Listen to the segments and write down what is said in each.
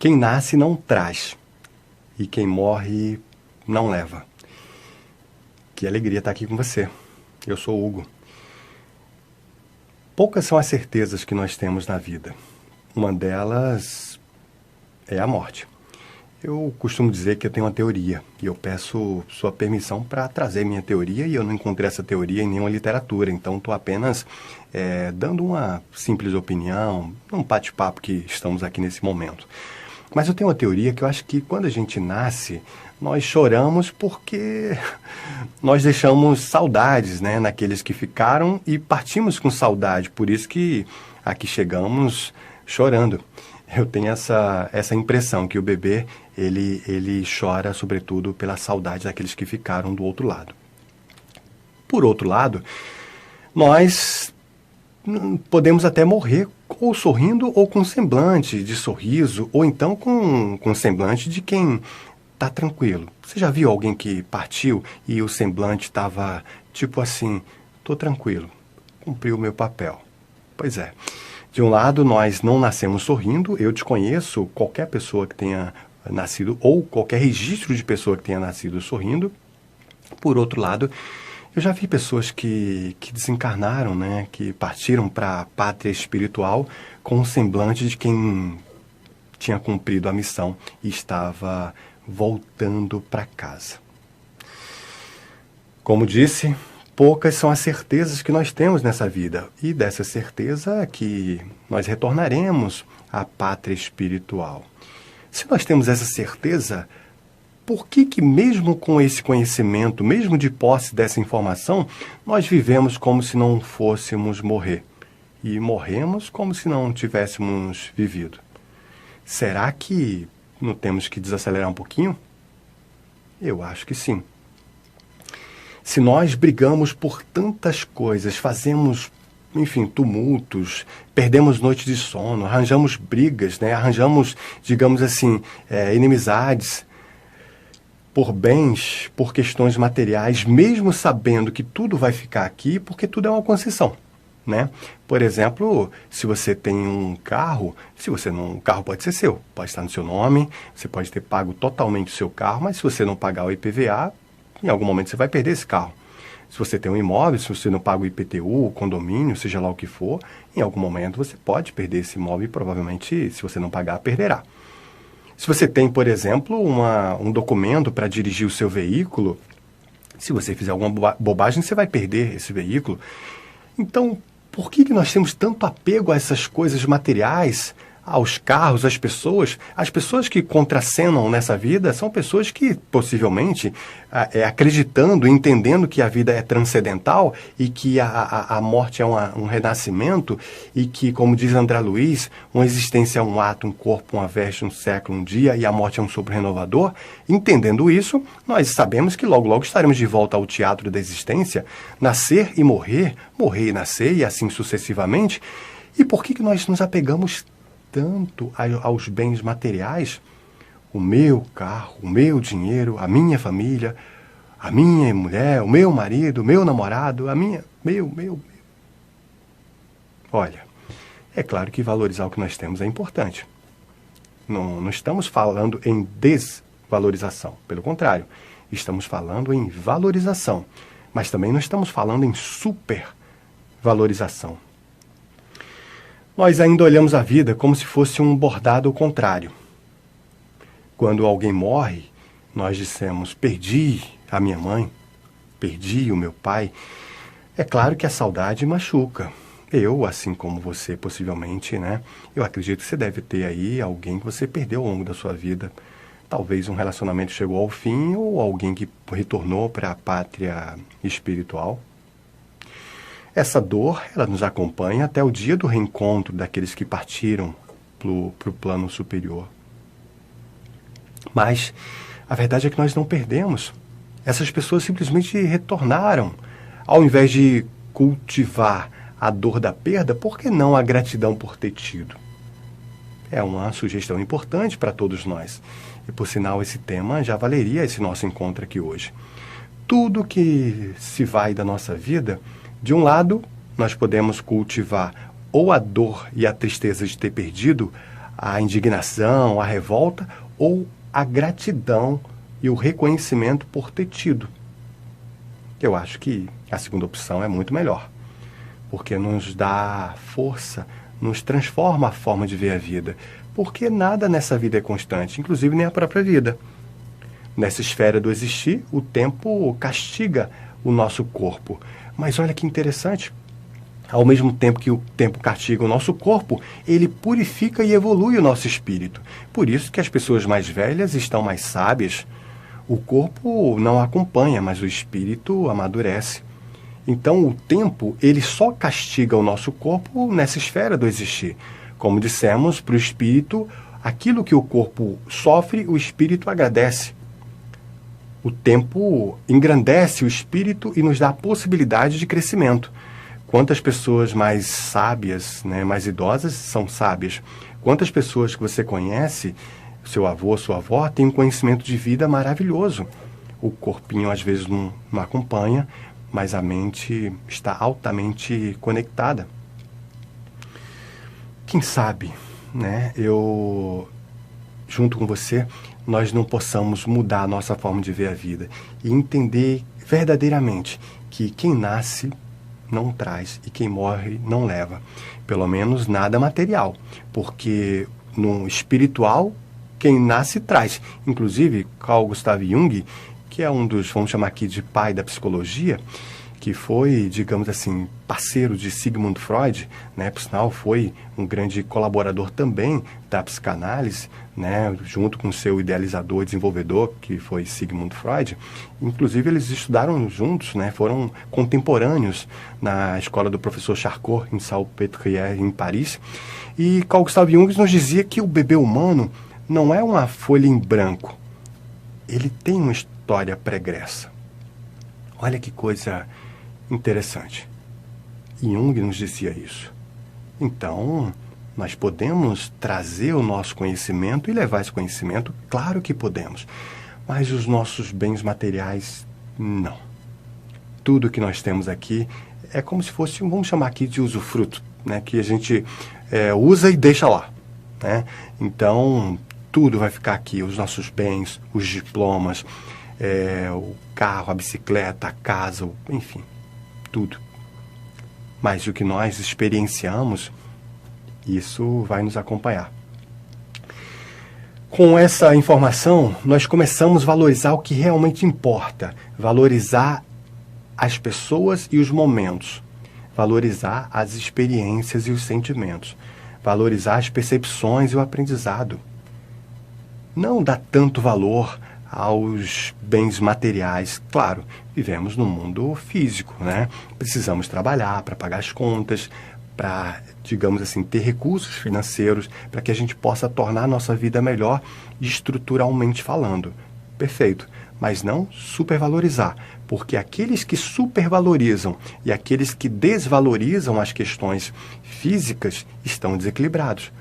Quem nasce não traz, e quem morre não leva. Que alegria estar aqui com você. Eu sou o Hugo. Poucas são as certezas que nós temos na vida. Uma delas é a morte. Eu costumo dizer que eu tenho uma teoria, e eu peço sua permissão para trazer minha teoria, e eu não encontrei essa teoria em nenhuma literatura, então estou apenas dando uma simples opinião, um bate-papo que estamos aqui nesse momento. Mas eu tenho uma teoria que eu acho que quando a gente nasce, nós choramos porque nós deixamos saudades, né, naqueles que ficaram e partimos com saudade, por isso que aqui chegamos chorando. Eu tenho essa impressão que o bebê, ele chora sobretudo pela saudade daqueles que ficaram do outro lado. Por outro lado, nós podemos até morrer ou sorrindo ou com semblante de sorriso, ou então com semblante de quem está tranquilo. Você já viu alguém que partiu e o semblante estava tipo assim, estou tranquilo, cumpri o meu papel. Pois é. De um lado, nós não nascemos sorrindo, eu desconheço qualquer pessoa que tenha nascido, ou qualquer registro de pessoa que tenha nascido sorrindo. Por outro lado, eu já vi pessoas que desencarnaram, né, que partiram para a pátria espiritual com o semblante de quem tinha cumprido a missão e estava voltando para casa. Como disse, poucas são as certezas que nós temos nessa vida, e dessa certeza é que nós retornaremos à pátria espiritual. Se nós temos essa certeza, por que mesmo com esse conhecimento, mesmo de posse dessa informação, nós vivemos como se não fôssemos morrer? E morremos como se não tivéssemos vivido? Será que não temos que desacelerar um pouquinho? Eu acho que sim. Se nós brigamos por tantas coisas, fazemos, enfim, tumultos, perdemos noites de sono, arranjamos brigas, né? Arranjamos, digamos assim, inimizades por bens, por questões materiais, mesmo sabendo que tudo vai ficar aqui, porque tudo é uma concessão, né? Por exemplo, se você tem um carro, o carro pode ser seu, pode estar no seu nome, você pode ter pago totalmente o seu carro, mas se você não pagar o IPVA, em algum momento você vai perder esse carro. Se você tem um imóvel, se você não paga o IPTU, o condomínio, seja lá o que for, em algum momento você pode perder esse imóvel e provavelmente, se você não pagar, perderá. Se você tem, por exemplo, um documento para dirigir o seu veículo, se você fizer alguma bobagem, você vai perder esse veículo. Então, por que nós temos tanto apego a essas coisas materiais, aos carros, às pessoas? As pessoas que contracenam nessa vida são pessoas que, possivelmente, acreditando, entendendo que a vida é transcendental e que a morte é um renascimento e que, como diz André Luiz, uma existência é um ato, um corpo, uma veste, um século, um dia, e a morte é um sopro renovador. Entendendo isso, nós sabemos que logo, logo estaremos de volta ao teatro da existência, nascer e morrer, morrer e nascer, e assim sucessivamente. E por que nós nos apegamos tanto aos bens materiais? O meu carro, o meu dinheiro, a minha família, a minha mulher, o meu marido, o meu namorado, meu. Olha, é claro que valorizar o que nós temos é importante. Não estamos falando em desvalorização. Pelo contrário, estamos falando em valorização. Mas também não estamos falando em supervalorização. Nós ainda olhamos a vida como se fosse um bordado ao contrário. Quando alguém morre, nós dissemos, perdi a minha mãe, perdi o meu pai. É claro que a saudade machuca. Eu, assim como você, possivelmente, né? Eu acredito que você deve ter aí alguém que você perdeu ao longo da sua vida. Talvez um relacionamento chegou ao fim ou alguém que retornou para a pátria espiritual. Essa dor, ela nos acompanha até o dia do reencontro daqueles que partiram para o plano superior. Mas a verdade é que nós não perdemos. Essas pessoas simplesmente retornaram. Ao invés de cultivar a dor da perda, por que não a gratidão por ter tido? É uma sugestão importante para todos nós. E, por sinal, esse tema já valeria esse nosso encontro aqui hoje. Tudo que se vai da nossa vida, de um lado, nós podemos cultivar ou a dor e a tristeza de ter perdido a indignação, a revolta ou a gratidão e o reconhecimento por ter tido. Eu acho que a segunda opção é muito melhor, porque nos dá força, nos transforma a forma de ver a vida, porque nada nessa vida é constante, inclusive nem a própria vida. Nessa esfera do existir, o tempo castiga o nosso corpo. Mas olha que interessante, ao mesmo tempo que o tempo castiga o nosso corpo, ele purifica e evolui o nosso espírito. Por isso que as pessoas mais velhas estão mais sábias. O corpo não acompanha, mas o espírito amadurece. Então o tempo, ele só castiga o nosso corpo nessa esfera do existir. Como dissemos, para o espírito, aquilo que o corpo sofre, o espírito agradece. O tempo engrandece o espírito e nos dá a possibilidade de crescimento. Quantas pessoas mais sábias, né, mais idosas, são sábias? Quantas pessoas que você conhece, seu avô, sua avó, tem um conhecimento de vida maravilhoso? O corpinho às vezes não acompanha, mas a mente está altamente conectada. Quem sabe, né, junto com você, nós não possamos mudar a nossa forma de ver a vida e entender verdadeiramente que quem nasce não traz e quem morre não leva. Pelo menos nada material, porque no espiritual, quem nasce traz. Inclusive, Carl Gustav Jung, que é um dos, vamos chamar aqui de pai da psicologia, que foi, digamos assim, parceiro de Sigmund Freud, né? Por sinal, foi um grande colaborador também da psicanálise, né? Junto com seu idealizador, desenvolvedor, que foi Sigmund Freud. Inclusive, eles estudaram juntos, né? Foram contemporâneos na escola do professor Charcot, em Salpêtrière, em Paris. E Carl Gustav Jung nos dizia que o bebê humano não é uma folha em branco. Ele tem uma história pregressa. Olha que coisa interessante. Jung nos dizia isso. Então, nós podemos trazer o nosso conhecimento e levar esse conhecimento? Claro que podemos. Mas os nossos bens materiais, não. Tudo que nós temos aqui é como se fosse, vamos chamar aqui de usufruto, né? Que a gente usa e deixa lá, né? Então, tudo vai ficar aqui, os nossos bens, os diplomas, o carro, a bicicleta, a casa, enfim, tudo. Mas o que nós experienciamos, isso vai nos acompanhar. Com essa informação, nós começamos a valorizar o que realmente importa, valorizar as pessoas e os momentos, valorizar as experiências e os sentimentos, valorizar as percepções e o aprendizado. Não dá tanto valor aos bens materiais. Claro, vivemos num mundo físico, né? Precisamos trabalhar para pagar as contas, para, digamos assim, ter recursos financeiros, para que a gente possa tornar a nossa vida melhor estruturalmente falando. Perfeito. Mas não supervalorizar, porque aqueles que supervalorizam e aqueles que desvalorizam as questões físicas estão desequilibrados.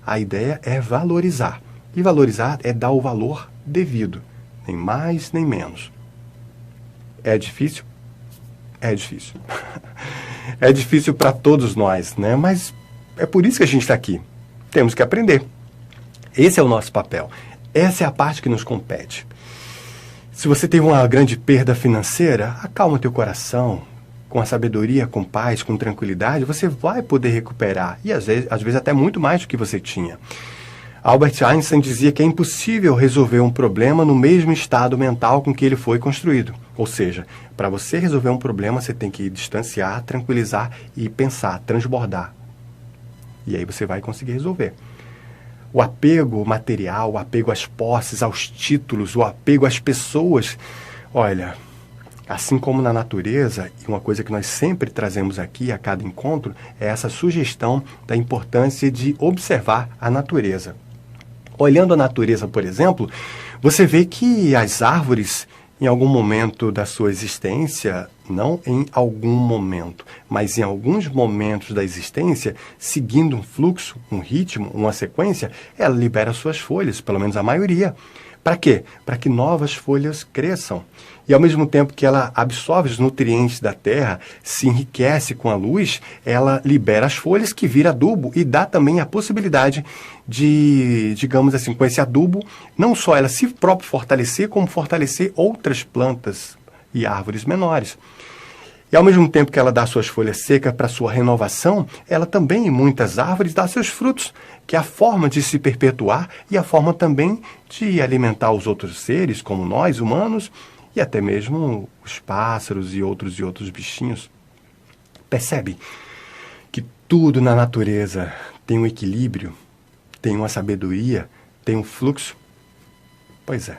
A ideia é valorizar. E valorizar é dar o valor devido, nem mais nem menos. É difícil? É difícil. É difícil para todos nós, né? Mas é por isso que a gente está aqui. Temos que aprender. Esse é o nosso papel. Essa é a parte que nos compete. Se você teve uma grande perda financeira, acalma teu coração. Com a sabedoria, com paz, com tranquilidade, você vai poder recuperar. E às vezes até muito mais do que você tinha. Albert Einstein dizia que é impossível resolver um problema no mesmo estado mental com que ele foi construído. Ou seja, para você resolver um problema, você tem que distanciar, tranquilizar e pensar, transbordar. E aí você vai conseguir resolver. O apego material, o apego às posses, aos títulos, o apego às pessoas. Olha, assim como na natureza, e uma coisa que nós sempre trazemos aqui a cada encontro, é essa sugestão da importância de observar a natureza. Olhando a natureza, por exemplo, você vê que as árvores, em algum momento da sua existência, não em algum momento, mas em alguns momentos da existência, seguindo um fluxo, um ritmo, uma sequência, ela libera suas folhas, pelo menos a maioria. Para quê? Para que novas folhas cresçam. E ao mesmo tempo que ela absorve os nutrientes da terra, se enriquece com a luz, ela libera as folhas que vira adubo e dá também a possibilidade de, digamos assim, com esse adubo, não só ela se próprio fortalecer, como fortalecer outras plantas e árvores menores. E ao mesmo tempo que ela dá suas folhas secas para sua renovação, ela também, em muitas árvores, dá seus frutos, que é a forma de se perpetuar e a forma também de alimentar os outros seres, como nós, humanos, e até mesmo os pássaros e outros bichinhos. Percebe que tudo na natureza tem um equilíbrio, tem uma sabedoria, tem um fluxo? Pois é.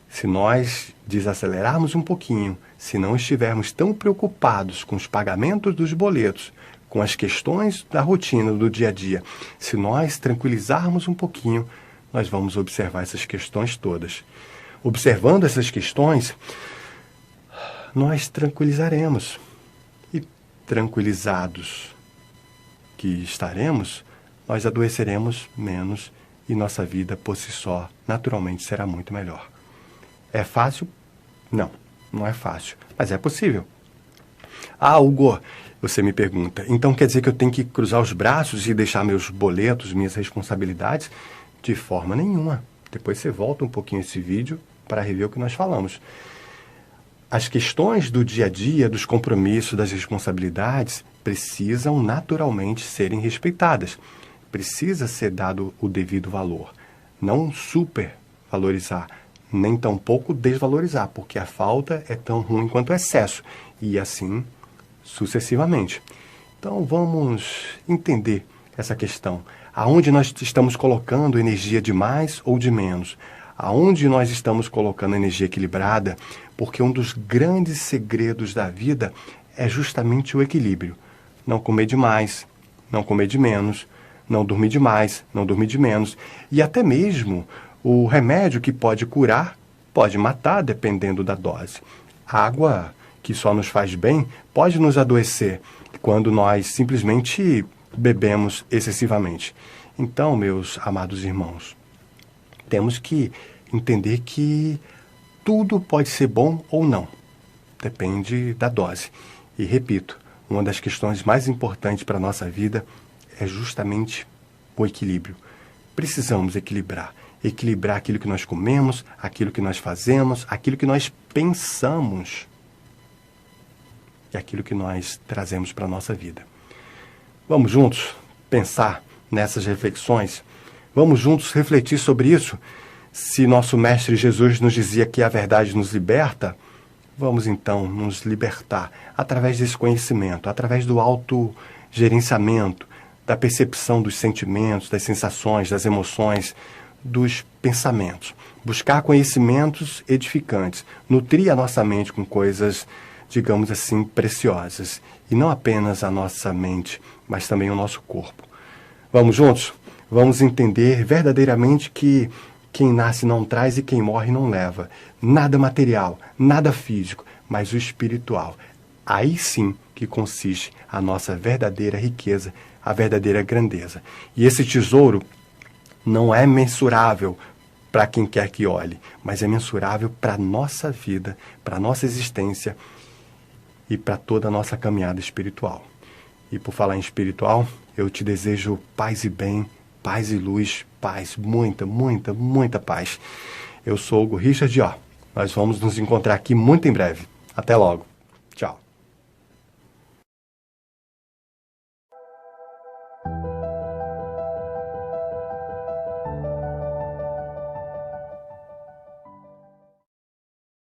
Se nós desacelerarmos um pouquinho, se não estivermos tão preocupados com os pagamentos dos boletos, com as questões da rotina do dia a dia, se nós tranquilizarmos um pouquinho, nós vamos observar essas questões todas. Observando essas questões, nós tranquilizaremos. E tranquilizados que estaremos, nós adoeceremos menos e nossa vida por si só, naturalmente, será muito melhor. É fácil? Não, não é fácil, mas é possível. Ah, Hugo, você me pergunta, então quer dizer que eu tenho que cruzar os braços e deixar meus boletos, minhas responsabilidades? De forma nenhuma. Depois você volta um pouquinho esse vídeo para rever o que nós falamos. As questões do dia a dia, dos compromissos, das responsabilidades, precisam naturalmente serem respeitadas. Precisa ser dado o devido valor. Não supervalorizar, nem tampouco desvalorizar, porque a falta é tão ruim quanto o excesso. E assim sucessivamente. Então vamos entender essa questão. Aonde nós estamos colocando energia de mais ou de menos? Aonde nós estamos colocando energia equilibrada? Porque um dos grandes segredos da vida é justamente o equilíbrio. Não comer demais, não comer de menos, não dormir demais, não dormir de menos. E até mesmo o remédio que pode curar, pode matar, dependendo da dose. A água que só nos faz bem pode nos adoecer quando nós simplesmente bebemos excessivamente. Então, meus amados irmãos, temos que entender que tudo pode ser bom ou não. Depende da dose. E repito, uma das questões mais importantes para a nossa vida é justamente o equilíbrio. Precisamos equilibrar. Equilibrar aquilo que nós comemos, aquilo que nós fazemos, aquilo que nós pensamos e aquilo que nós trazemos para a nossa vida. Vamos juntos pensar nessas reflexões? Vamos juntos refletir sobre isso? Se nosso Mestre Jesus nos dizia que a verdade nos liberta, vamos então nos libertar através desse conhecimento, através do autogerenciamento, da percepção dos sentimentos, das sensações, das emoções, dos pensamentos. Buscar conhecimentos edificantes, nutrir a nossa mente com coisas, digamos assim, preciosas. E não apenas a nossa mente, mas também o nosso corpo. Vamos juntos? Vamos entender verdadeiramente que quem nasce não traz e quem morre não leva. Nada material, nada físico, mas o espiritual. Aí sim que consiste a nossa verdadeira riqueza, a verdadeira grandeza. E esse tesouro não é mensurável para quem quer que olhe, mas é mensurável para a nossa vida, para a nossa existência e para toda a nossa caminhada espiritual. E por falar em espiritual, eu te desejo paz e bem, paz e luz, paz, muita, muita, muita paz. Eu sou Hugo Richard, nós vamos nos encontrar aqui muito em breve. Até logo.